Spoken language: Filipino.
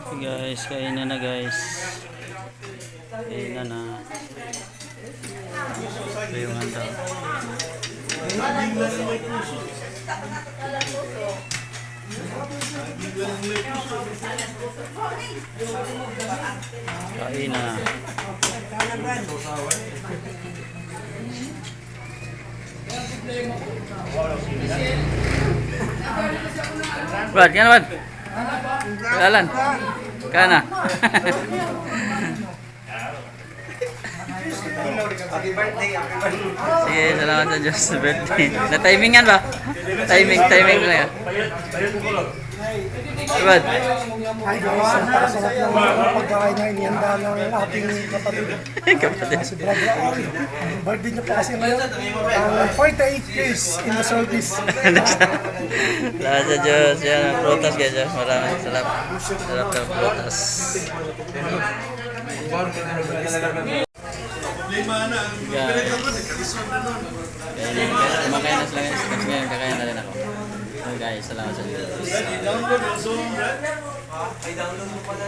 Okay guys, kainan na guys. Kainan na. Ito yung handa. Kain na. Brad, kaya naman? Jalan. Kana. Happy birthday, happy birthday. Sige, salamat sa Diyos sa birthday. Na-timingan ba? Timing lang yan. Brad. Hi guys, ang pakasarap ng mga pagkain na inihanda ng ating kapatid. Kapatid. Si Brad Raul. Ang birthday niya pa kasi ngayon. Ang 48 years in the service. Salamat sa Diyos. Yan ang prutas guys. Maraming salamat. Sarap ng prutas. Guys, kumakain na sila guys. Kasi ngayon kakain na rin ako. So guys, salamat sa Diyos. I-download mo pala.